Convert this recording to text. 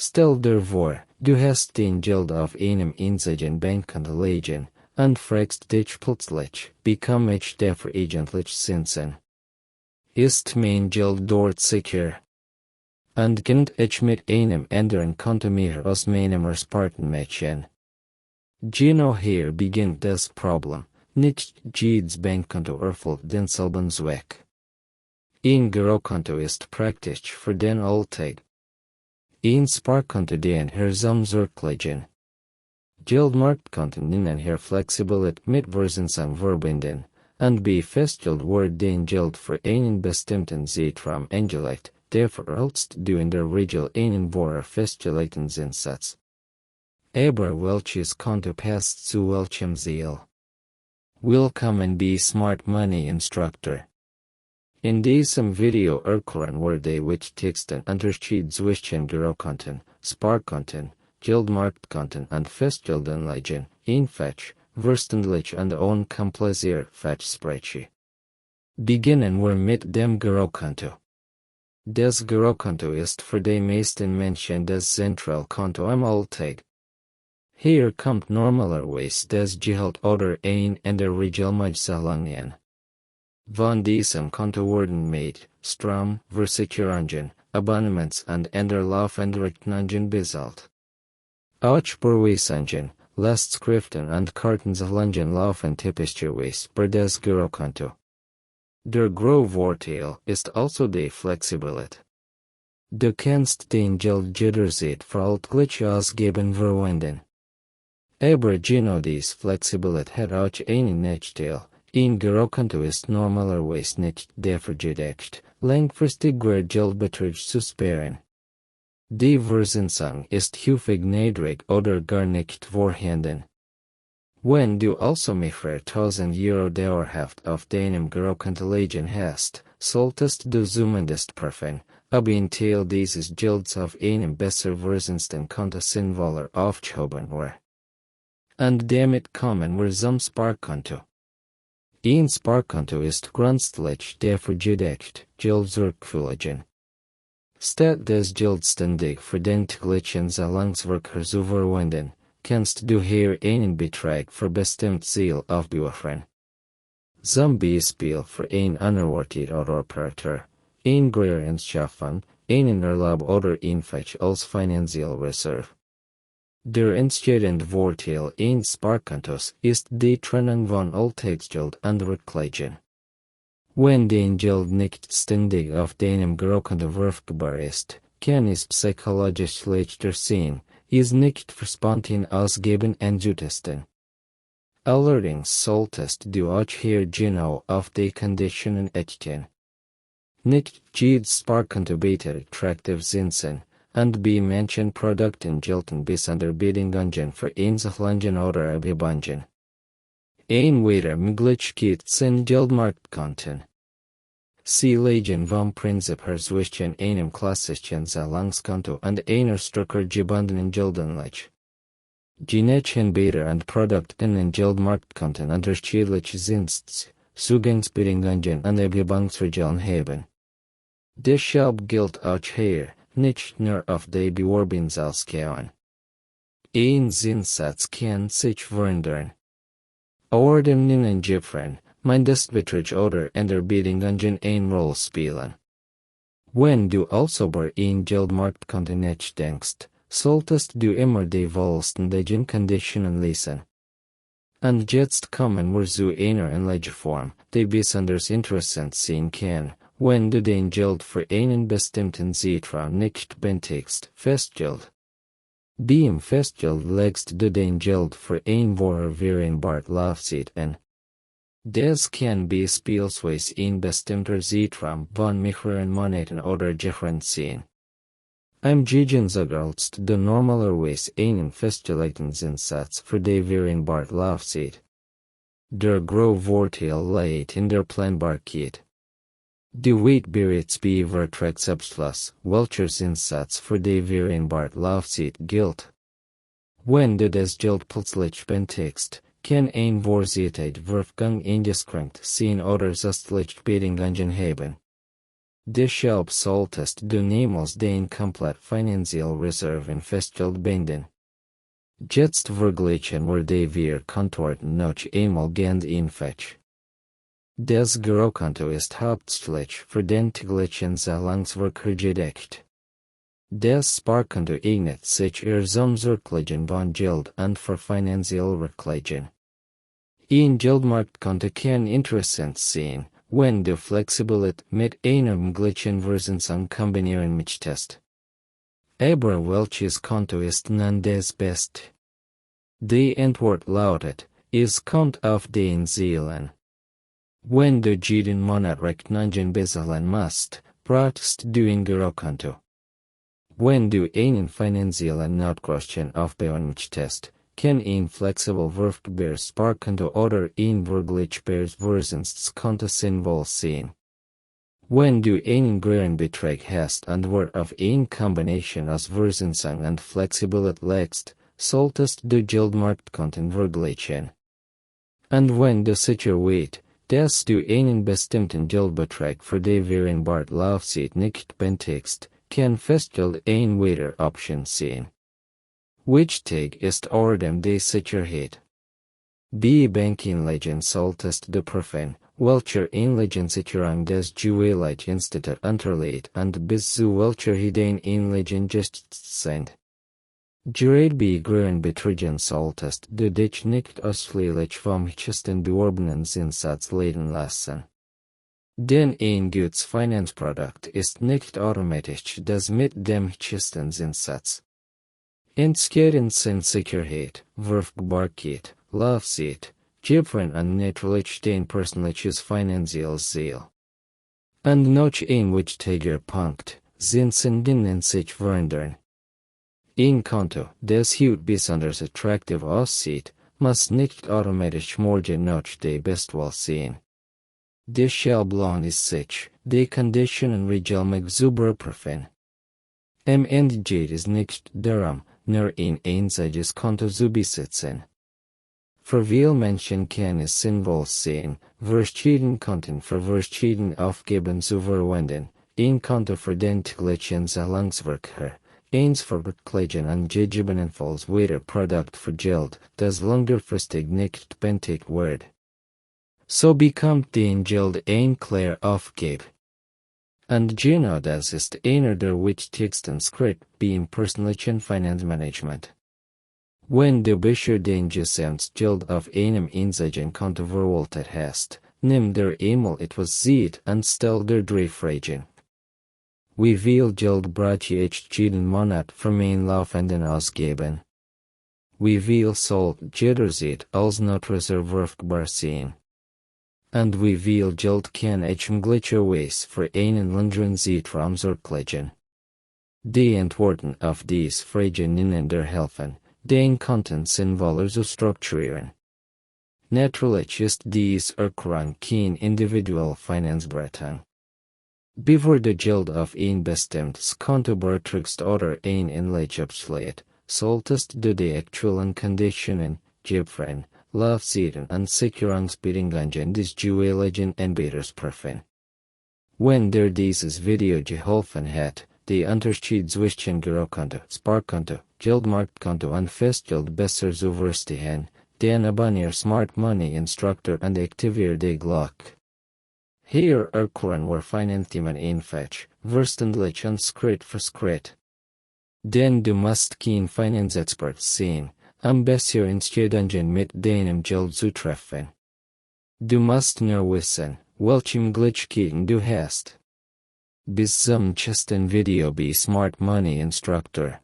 Stel daarvoor, du hast den geld auf einem einzigen Bankkonto liegen, und fragst dich plötzlich, bekomme ich dafür eigentlich Zinsen? Ist mein Geld dort sicher? Und kann ich mit einem anderen Konto mehr aus meinem Ersparten machen? Genau hier beginnt das Problem, nicht jedes Bankkonto erfüllt denselben Zweck. Ein Girokonto ist praktisch für den Alltag. Ein Sparkonto den Hersamswerklichen. Geldmarktkonten nennen her Flexibilität mit Verzinsung verbinden, und befestigt wird den Geld für einen bestimmten Zeitraum angelegt, dafür erhältst du in der Regel einen vorher festgelegten Zinssatz. Aber welches Konto passt zu welchem Ziel? Willkommen bei Smart Money Instructor. In diesem Video erklären wir die wichtigsten Unterschiede zwischen Girokonten, Sparkonten, Geldmarktkonten und Festgeldanlagen, einfach, verständlich und unkompliziert verspreche. Beginnen wir mit dem Girokonto. Das Girokonto ist für die meisten Menschen das Zentralkonto im Alltag. Hier kommt normalerweise das Gehalt oder ein in der Regel Zahlungen. Von diesem Konto werden mit Strom, Versicherungen, Abonnements und andere laufende Rechnungen bezahlt. Auch Überweisungen, Lastschriften und Kartenzahlungen laufen typischerweise bei das Girokonto. Der Vorteil ist also die Flexibilität. Du kannst den Geld jederzeit verhaltlich ausgeben verwenden. Aber genau diese Flexibilität hat auch einen Nachteil. Ein Girokonto ist normalerweise nicht dafür gedacht, langfristiger Geldbetrag zu sparen. Die Verzinsung ist häufig niedrig oder gar nicht vorhanden. Wenn du also mehrere tausend Euro dauerhaft auf deinem Girokonto liegen hast, solltest du zumindest prüfen, ob ein Teil dieses Gelds auf einem besser verzinsten Konto sinnvoller aufgehoben wird. Und damit kommen wir zum Sparkonto. Ein Sparkonto ist grundsätzlich dafür gedacht, Geld zurückzulegen. Statt das Geld ständig für den täglichen Zahlungsverkehr zu verwenden, kannst du hier einen Betrag für bestimmt Ziel aufbewahren. Zum Beispiel für ein unerwartet oder Operator, ein Steueranschaffung, einen Urlaub oder einfach als finanzielle Reserve. Der entscheidende Vorteil eines Sparkontos ist die Trennung von Alltagsgeld und Rücklagen. Wenn dein Geld nicht ständig auf deinem Girokonto verfügbar ist, kann es psychologisch leichter sein, es nicht für spontan ausgeben anzutesten. Allerdings solltest du auch hier genau auf die Konditionen achten. Nicht jedes Sparkonto bietet attraktive Zinsen, und bei manchen Produkten gelten Sonderbedingungen für Einzelhandel oder Abhebungen. Eine weitere Möglichkeit sind Geldmarktkonten. Sie liegen vom Prinzip her zwischen einem klassischen Zahlungskonto und einer stärker gebundenen Geldanlage. Je nachdem Bieter und Produkten in Geldmarktkonten unterschiedliche Zugangsbedingungen und Abhebungsregeln haben. Deshalb gilt auch hier, nicht nur auf die Bewerbungsausgaben. Ein Zinssatz kann sich verändern. Ordnungen differen, Mindestbetrag oder andere Bedingungen eine Rolle spielen. Wenn du also bei ein Geldmarktkonto nachdenkst, solltest du immer die wohlständigen Konditionen lesen. Und jetzt kommen wir zu einer Anlageform, die besonders interessant sein kann, wenn du den Geld für einen bestimmten Zeitraum nicht benötigst, Festgeld. Beim Festgeld legst du den Geld für ein vorher vereinbarte Laufzeit an. Das kann beispielsweise ein bestimmter Zeitraum von mehreren Monaten oder Jahren sein. Im Gegensatz erhältst du normalerweise einen festgelegten Zinssatz für die vereinbarte Laufzeit. Der Vorteil liegt in der Planbarkeit. Du weißt bereits bei Vertragsabschluss, welcher Zinssatz für die vereinbarte Laufzeit gilt. Wenn du das Geld plötzlich benötigst, kann ein Vorzeitigkeitsvergang eingeschränkt sein oder sonstliche Bedingungen haben. Deshalb solltest du niemals den komplett finanziell Reserven festgeldbinden. Jetzt vergleichen wir Kontoarten noch einmal gehend in Fetch. Das Girokonto ist hauptsächlich für den täglichen Zahlungsverkehr gedeckt. Das Sparkonto eignet sich zum Zurücklegen von Geld und für finanzielle Rücklagen. Ein Geldmarktkonto kann interessant sein, wenn du Flexibilität mit einer möglichen Verzinsung kombinieren möchtest. Aber welches Konto ist nun das Beste? Die Antwort lautet, es kommt auf den Ziel an. Wenn du jeden Monat Rechnungen bezahlen musst, brauchst du ein Girokonto. Wenn du einen finanziellen Notgroschen aufbauen möchtest, kann ein flexibel verfügbares Sparkonto oder ein vergleichbares Verzinskonto sinnvoll sein. Wenn du einen geringen Betrag hast und Wert auf eine Kombination aus Verzinsung und Flexibilität legst, solltest du Geldmarktkonten vergleichen. Und wenn du sicher weißt, dass du einen bestimmten Geldbetrag für die vereinbarte Laufzeit nicht benötigst, kann Festgeld eine weitere Option sein. Wichtig ist außerdem die Sicherheit. Bei Bankanlagen solltest du prüfen, welche Anlagensicherung das Institut unterliegt und bis zu welcher die Anlagen gesichert sind. Gerade bei geringen Beträgen solltest du dich nicht ausschließlich vom höchsten beworbenen Zinssatz leiten lassen. Denn ein gutes Finanzprodukt ist nicht automatisch das mit dem höchsten Zinssatz. Insgesamt sind Sicherheit, Verfügbarkeit, Laufzeit, Gebühren und natürlich dein persönliches finanzielles Ziel. Und noch ein wichtiger Punkt, Zinsen können sich verändern. Ein Konto, das heute besonders attraktiv aussieht, muss nicht automatisch morgen noch die Bestwahl sein. Deshalb lohnt es sich, die Konditionen regelmäßig zu überprüfen. Am Ende geht es nicht darum, nur ein einziges Konto zu besitzen. Für viele Menschen kann es sinnvoll sein, verschiedene Konten für verschiedene Aufgaben zu verwenden, ein Konto für den täglichen Zahlungsverkehr, eins für Rücklagen und gegebenenfalls weitere Produkt für Geld, das längerfristig nicht benötigt wird. So bekommt dein Geld ein klare Aufgabe. Und genau das ist einer der wichtigsten Schritte beim persönlichen Finanzmanagement. Wenn du bisher dein Gesamtgeld auf einem einzigen Konto verwaltet hast, nimm dir einmal etwas Zeit und stell dir 3 Fragen. Wie viel Geld brauche ich jeden Monat für mein laufenden Ausgaben? Wie viel soll jederzeit als Notreserve verfügbar sein? Und wie viel Geld kann ich möglicherweise für einen längeren Zeitraum zurücklegen? Die Antworten auf diese Fragen können dir helfen, den Konten sinnvoller zu strukturieren. Natürlich ist dies Erklärung kein individuelle Finanzberatung. Bevor du Geld auf ein bestimmtes Konto beiträgst oder ein Anlage abschließt, solltest du die aktuellen Konditionen, Gebühren, Laufzeiten und Sicherungsbedingungen des jeweiligen Anbieters prüfen. Wenn dir dieses Video geholfen hat, die Unterschied zwischen Girokonto, Sparkonto, Geldmarktkonto und Festgeld besser zu verstehen, dann abonniere Smart Money Instructor und aktiviere die Glocke. Hier erklären wir Finanzthemen einfach, verständlich und Schritt für Schritt. Denn du musst kein Finanzexpert sein, um bessere Entscheidungen mit deinem Geld zu treffen. Du musst nur wissen, welche Möglichkeiten du hast. Bis zum nächsten Video bei Smart Money Instructor.